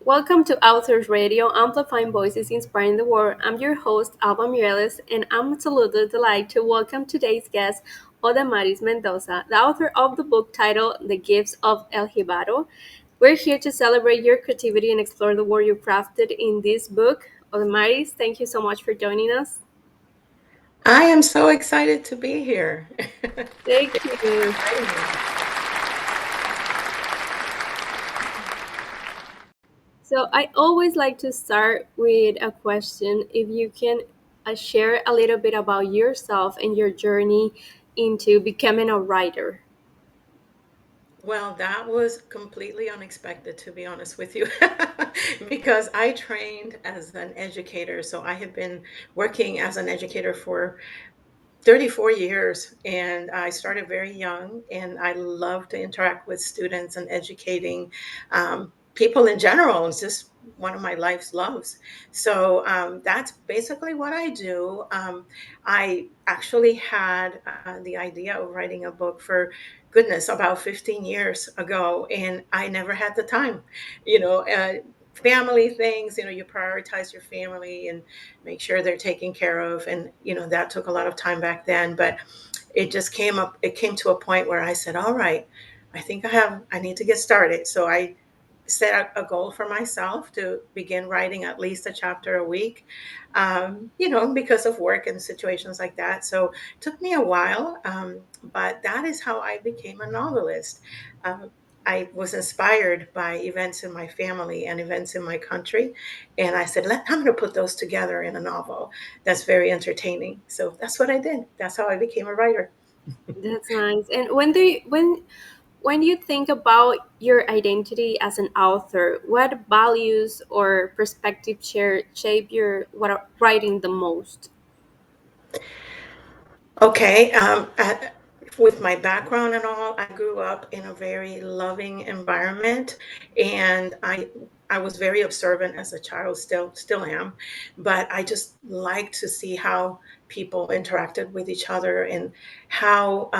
Welcome to Authors Radio, amplifying voices inspiring the world. I'm your host, Alba Mireles, and I'm absolutely delighted to welcome today's guest, Odemaris Mendoza, the author of the book titled The Gifts of El Jíbaro. We're here to celebrate your creativity and explore the world you crafted in this book. Odemaris, thank you so much for joining us. I am so excited to be here. Thank you. Inviting me. So I always like to start with a question. If you can share a little bit about yourself and your journey into becoming a writer. Well, that was completely unexpected, to be honest with you, because I trained as an educator. So I have been working as an educator for 34 years, and I started very young, and I love to interact with students and educating people in general. It's just one of my life's loves. So that's basically what I do. I actually had the idea of writing a book for goodness about 15 years ago, and I never had the time. You know, family things, you prioritize your family and make sure they're taken care of. And, that took a lot of time back then. But it came to a point where I said, all right, I need to get started. So I set a goal for myself to begin writing at least a chapter a week, because of work and situations like that. So it took me a while, but that is how I became a novelist. Um, I was inspired by events in my family and events in my country. And I said, I'm going to put those together in a novel that's very entertaining. So that's what I did. That's how I became a writer. That's nice. And when you think about your identity as an author, what values or perspective shape your what writing the most? Okay. With my background and all, I grew up in a very loving environment, and I was very observant as a child, still am, but I just like to see how people interacted with each other and how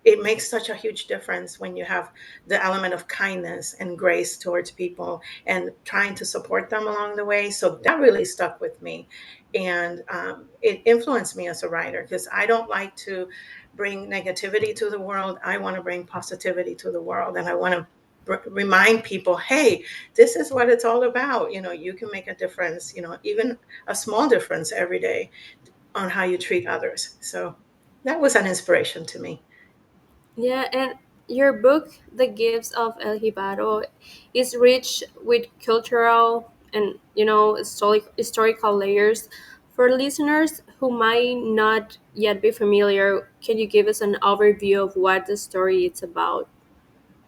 it makes such a huge difference when you have the element of kindness and grace towards people and trying to support them along the way. So that really stuck with me, and it influenced me as a writer because I don't like to bring negativity to the world. I want to bring positivity to the world, and I want to remind people, hey, this is what it's all about. You can make a difference, even a small difference every day on how you treat others. So that was an inspiration to me. Yeah, and your book, The Gifts of El Jíbaro, is rich with cultural and historical layers. For listeners who might not yet be familiar, can you give us an overview of what the story is about?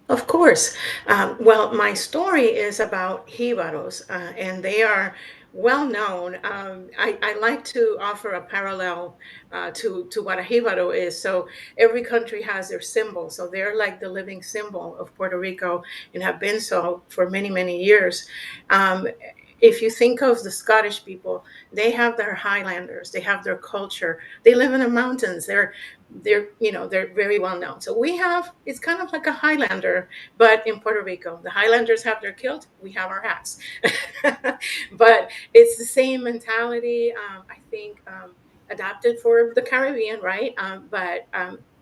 Of course. Well, my story is about Jibaros, and they are well known. I like to offer a parallel to what a Jibaro is. So every country has their symbol. So they're like the living symbol of Puerto Rico and have been so for many, many years. Um, if you think of the Scottish people, they have their Highlanders, they have their culture, they live in the mountains. They're very well known. So we have, it's kind of like a Highlander, but in Puerto Rico, the Highlanders have their kilt, we have our hats. But it's the same mentality, I think, adapted for the Caribbean, right? But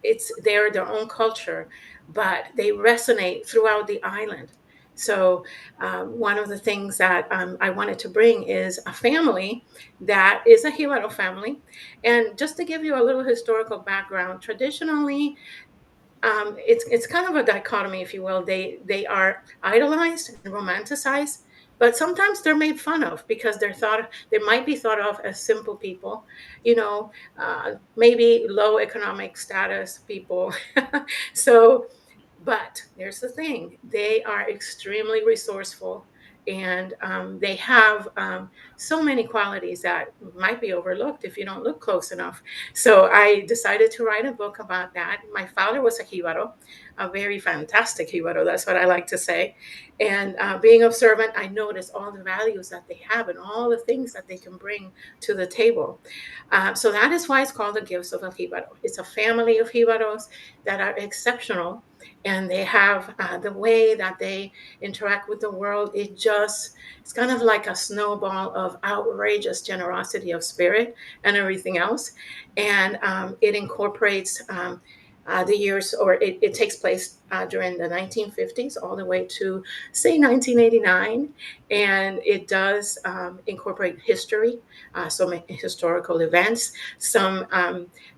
it's their own culture, but they resonate throughout the island. So one of the things that I wanted to bring is a family that is a Jibaro family. And just to give you a little historical background, traditionally, it's kind of a dichotomy, if you will. They are idolized and romanticized, but sometimes they're made fun of because they might be thought of as simple people, maybe low economic status people. So, but here's the thing: they are extremely resourceful, and they have so many qualities that might be overlooked if you don't look close enough. So I decided to write a book about that. My father was a Jibaro, a very fantastic Jibaro. That's what I like to say. And being observant, I noticed all the values that they have and all the things that they can bring to the table. So that is why it's called the Gifts of El Jíbaro. It's a family of Jibaros that are exceptional. and they have the way that they interact with the world. It's kind of like a snowball of outrageous generosity of spirit and everything else. And it incorporates the years, or it takes place during the 1950s all the way to, say, 1989. And it does incorporate history, some historical events, some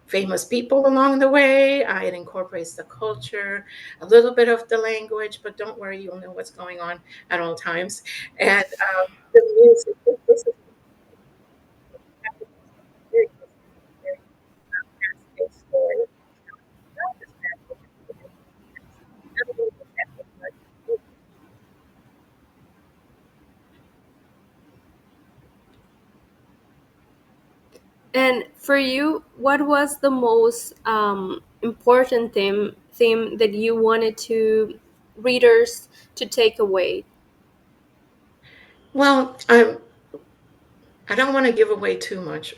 famous people along the way. It incorporates the culture, a little bit of the language, but don't worry, you'll know what's going on at all times. And the music, this is very, very fascinating story. Not just that, not only that, but And for you, what was the most important theme that you wanted to readers to take away? well, I don't want to give away too much,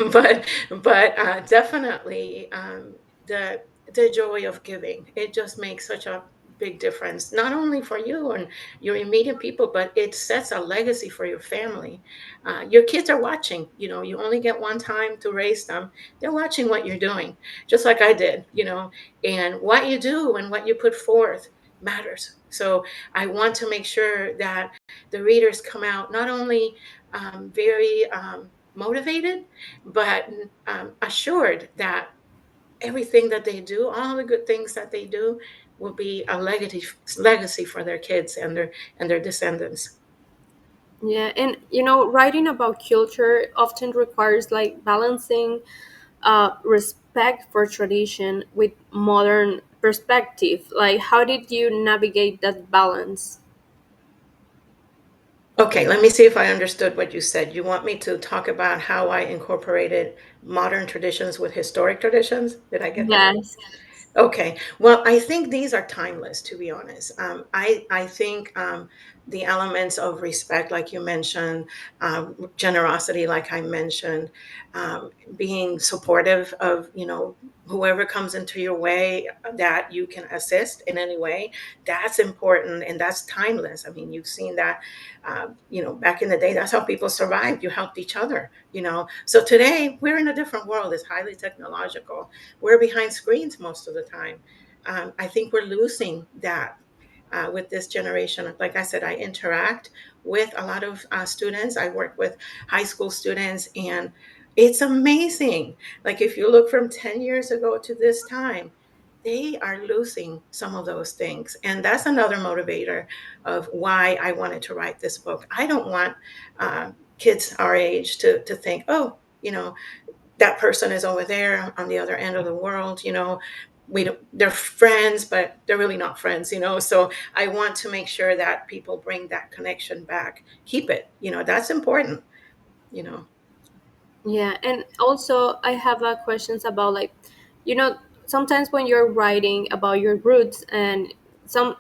but definitely the joy of giving. It just makes such a big difference, not only for you and your immediate people, but it sets a legacy for your family. Your kids are watching. You know, you only get one time to raise them. They're watching what you're doing, just like I did. You know, and what you do and what you put forth matters. So I want to make sure that the readers come out not only very motivated, but assured that everything that they do, all the good things that they do, will be a legacy for their kids and their descendants. Yeah, and writing about culture often requires like balancing respect for tradition with modern perspective. Like, how did you navigate that balance? Okay, let me see if I understood what you said. You want me to talk about how I incorporated modern traditions with historic traditions? Did I get that right? Yes. Okay. Well, I think these are timeless, to be honest. I think the elements of respect, like you mentioned, generosity, like I mentioned, being supportive of whoever comes into your way that you can assist in any way. That's important and that's timeless. I mean, you've seen that. Back in the day, that's how people survived. You helped each other. So today we're in a different world. It's highly technological. We're behind screens most of the time. I think we're losing that with this generation. Like I said, I interact with a lot of students. I work with high school students, and it's amazing. Like if you look from 10 years ago to this time, they are losing some of those things. And that's another motivator of why I wanted to write this book. I don't want kids our age to think, oh, that person is over there on the other end of the world. We don't, they're friends, but they're really not friends. So I want to make sure that people bring that connection back, keep it. That's important. you know Yeah, and also I have questions about like, you know, sometimes when you're writing about your roots and some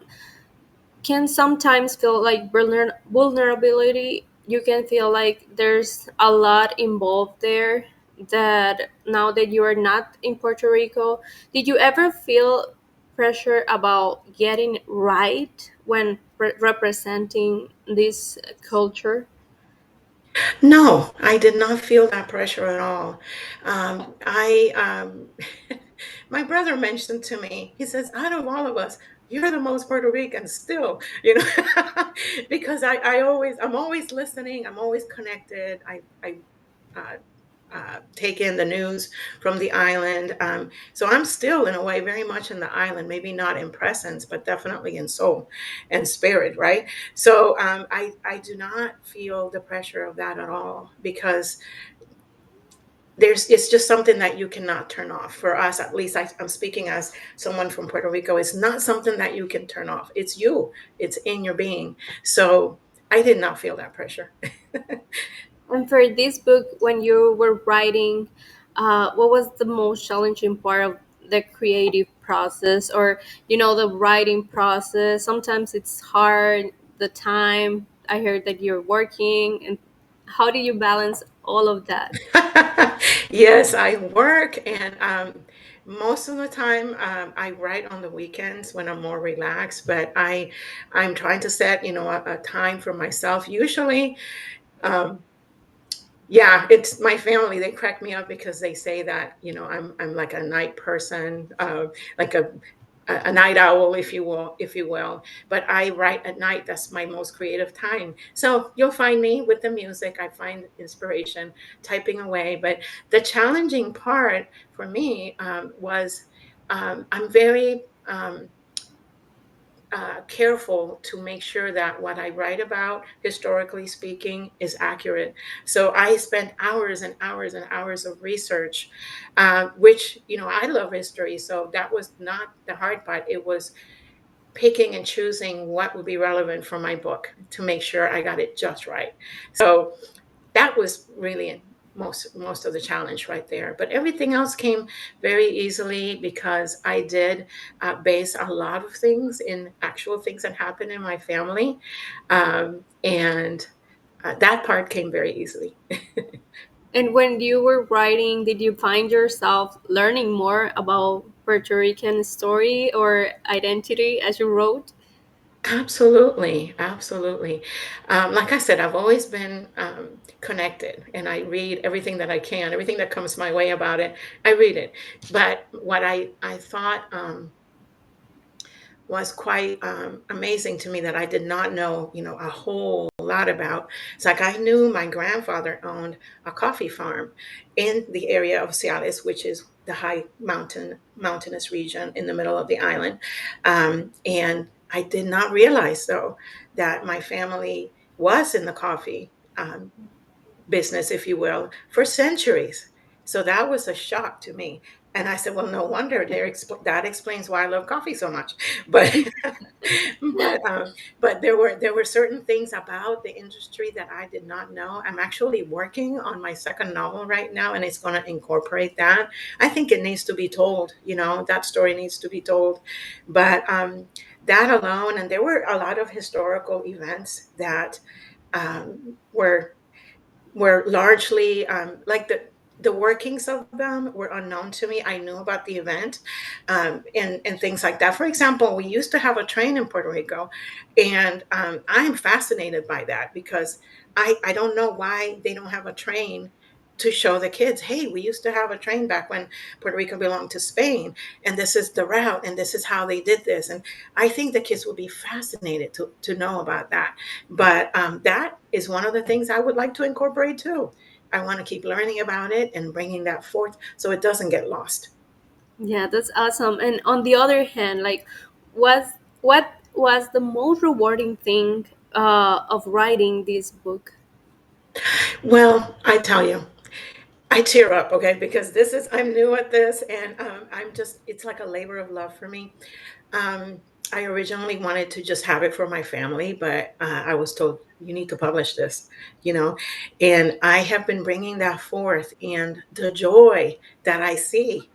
can sometimes feel like vulnerability. You can feel like there's a lot involved there that now that you are not in Puerto Rico, did you ever feel pressure about getting right when representing this culture? no, I did not feel that pressure at all. I my brother mentioned to me, he says, out of all of us, you're the most Puerto Rican still, because I'm always listening, I'm always connected. I uh, take in the news from the island. So I'm still, in a way, very much in the island, maybe not in presence, but definitely in soul and spirit, right? So I do not feel the pressure of that at all, because it's just something that you cannot turn off. For us, at least, I'm speaking as someone from Puerto Rico. It's not something that you can turn off. It's you. It's in your being. So I did not feel that pressure. And for this book, when you were writing, what was the most challenging part of the creative process, or the writing process? Sometimes it's hard. The time I heard that you're working, and how do you balance all of that? Yes, I work, and Most of the time, I write on the weekends when I'm more relaxed, but I'm trying to set, a time for myself. Usually, um, yeah, it's my family. They crack me up because they say that, I'm like a night person, like a night owl, if you will. But I write at night. That's my most creative time. So you'll find me with the music. I find inspiration typing away. But the challenging part for me was I'm very careful to make sure that what I write about, historically speaking, is accurate. So I spent hours and hours and hours of research, which, I love history. So that was not the hard part. It was picking and choosing what would be relevant for my book to make sure I got it just right. So that was really most of the challenge right there, but everything else came very easily because I did base a lot of things in actual things that happened in my family, and that part came very easily. And when you were writing, did you find yourself learning more about Puerto Rican story or identity as you wrote? Absolutely, absolutely. Like I said, I've always been connected, and I read everything that I can, everything that comes my way about it. I read it, but what I thought was quite amazing to me that I did not know, a whole lot about. It's like I knew my grandfather owned a coffee farm in the area of Ciales, which is the high mountainous region in the middle of the island. And I did not realize, though, that my family was in the coffee business, if you will, for centuries. So that was a shock to me. And I said, well, no wonder that explains why I love coffee so much. But but but there were certain things about the industry that I did not know. I'm actually working on my second novel right now, and it's going to incorporate that. I think it needs to be told. That story needs to be told. But that alone, and there were a lot of historical events that were largely like the workings of them were unknown to me. I knew about the event, and things like that. For example, we used to have a train in Puerto Rico, and I'm fascinated by that because I don't know why they don't have a train to show the kids, hey, we used to have a train back when Puerto Rico belonged to Spain, and this is the route, and this is how they did this. And I think the kids would be fascinated to know about that. But that is one of the things I would like to incorporate too. I want to keep learning about it and bringing that forth so it doesn't get lost. Yeah, that's awesome. And on the other hand, like, was what was the most rewarding thing of writing this book? Well, I tell you, I tear up, okay, because I'm new at this, and it's like a labor of love for me. Um, I originally wanted to just have it for my family, but I was told, you need to publish this, you know, and I have been bringing that forth, and the joy that I see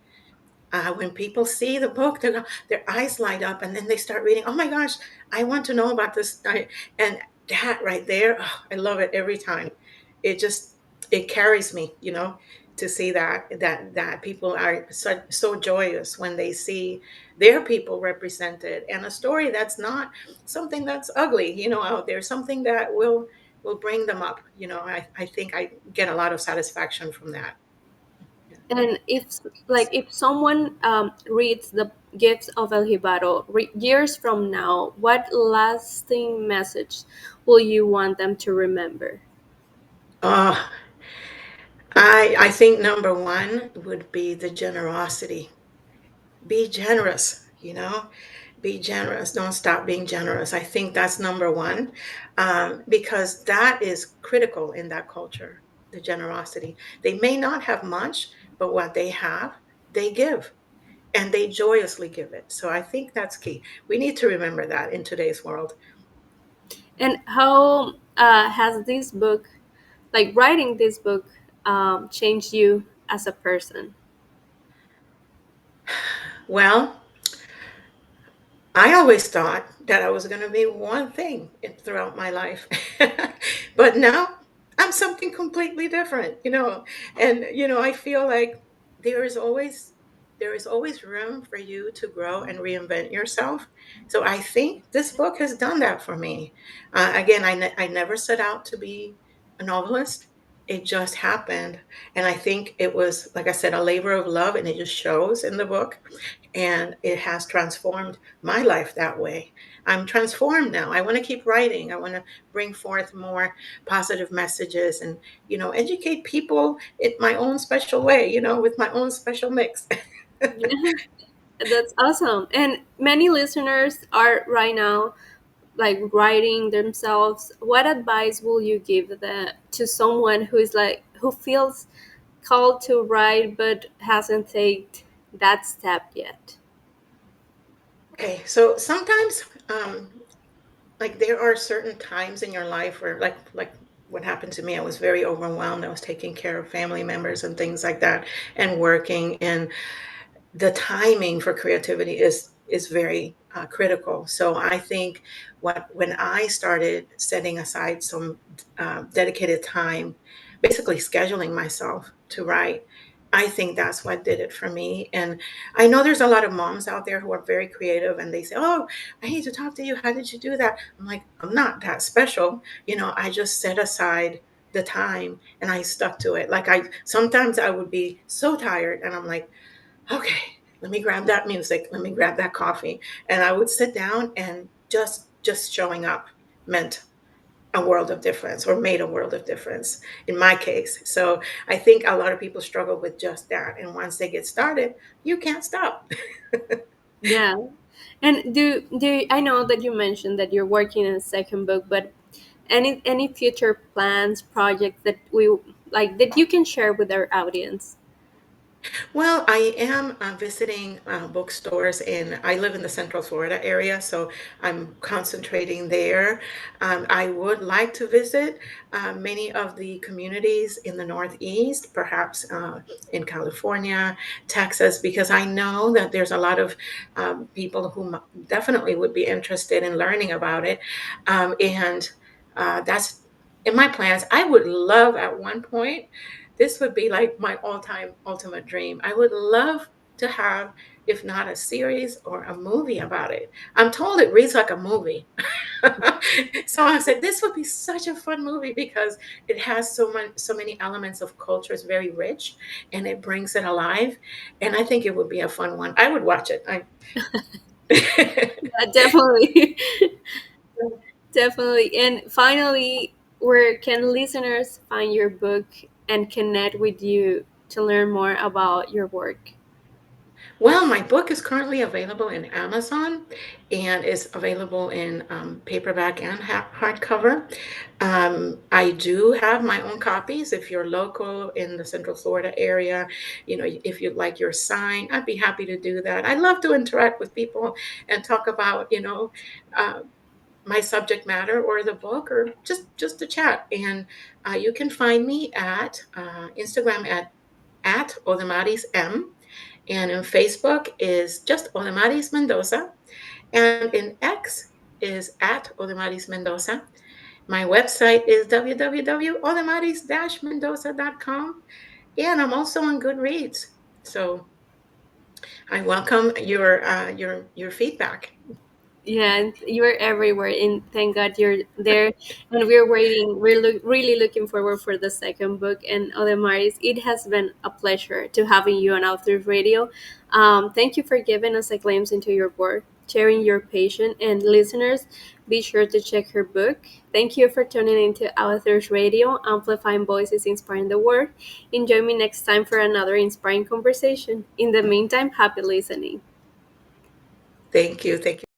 when people see the book, their eyes light up, and then they start reading. Oh my gosh, I want to know about this. And that right there, oh, I love it every time. It just it carries me, to see that people are so joyous when they see their people represented, and a story that's not something that's ugly, out there, something that will bring them up. I think I get a lot of satisfaction from that. Yeah. And if someone reads the Gifts of El Jíbaro years from now, what lasting message will you want them to remember? Oh, I think number one would be the generosity. Be generous, be generous. Don't stop being generous. I think that's number one, because that is critical in that culture, the generosity. They may not have much, but what they have, they give, and they joyously give it. So I think that's key. We need to remember that in today's world. And how has this book, like writing this book, changed you as a person? Well, I always thought that I was going to be one thing throughout my life. But now I'm something completely different. And I feel like there is always there is always room for you to grow and reinvent yourself. So I think this book has done that for me. Again, I never set out to be a novelist. It just happened. And I think it was, like I said, a labor of love, and it just shows in the book. And it has transformed my life that way. I'm transformed now. I want to keep writing. I want to bring forth more positive messages and, educate people in my own special way, with my own special mix. Yeah, that's awesome. And many listeners are right now like writing themselves. What advice will you give to someone who is like who feels called to write but hasn't taken that step yet? Okay, so sometimes, like there are certain times in your life where, like what happened to me, I was very overwhelmed. I was taking care of family members and things like that, and working, and the timing for creativity is very critical. So I think when I started setting aside some dedicated time, basically scheduling myself to write, I think that's what did it for me. And I know there's a lot of moms out there who are very creative, and they say, "Oh, I need to talk to you. How did you do that?" I'm like, I'm not that special. I just set aside the time and I stuck to it. Like I sometimes I would be so tired, and I'm like, okay, let me grab that music, let me grab that coffee. And I would sit down, and just showing up meant a world of difference, or made a world of difference in my case. So I think a lot of people struggle with just that. And once they get started, you can't stop. Yeah. And do I know that you mentioned that you're working on a second book, but any future plans, projects that we like that you can share with our audience? Well, I am visiting bookstores I live in the Central Florida area, so I'm concentrating there. I would like to visit many of the communities in the Northeast, perhaps in California, Texas, because I know that there's a lot of people who definitely would be interested in learning about it. And that's in my plans. I would love at one point, this would be like my all-time ultimate dream. I would love to have, if not a series or a movie about it. I'm told it reads like a movie. So I said this would be such a fun movie because it has so many elements of culture. It's very rich, and it brings it alive. And I think it would be a fun one. I would watch it. I Yeah, definitely. Definitely. And finally, where can listeners find your book and connect with you to learn more about your work? Well, my book is currently available in Amazon, and is available in paperback and hardcover. I do have my own copies. If you're local in the Central Florida area, if you'd like your sign, I'd be happy to do that. I love to interact with people and talk about, uh, my subject matter or the book, or just to chat. And you can find me at Instagram at Odemaris M, and in Facebook is just Odemaris Mendoza. And in X is at Odemaris Mendoza. My website is www.odemaris-mendoza.com. And I'm also on Goodreads. So I welcome your feedback. Yeah, and you're everywhere, and thank God you're there. And we're waiting. Really looking forward for the second book. And Odemaris, it has been a pleasure to having you on Authors Radio. Thank you for giving us a glimpse into your work, sharing your passion, and listeners, be sure to check her book. Thank you for tuning into Authors Radio, amplifying voices, inspiring the world. Enjoy me next time for another inspiring conversation. In the meantime, happy listening. Thank you. Thank you.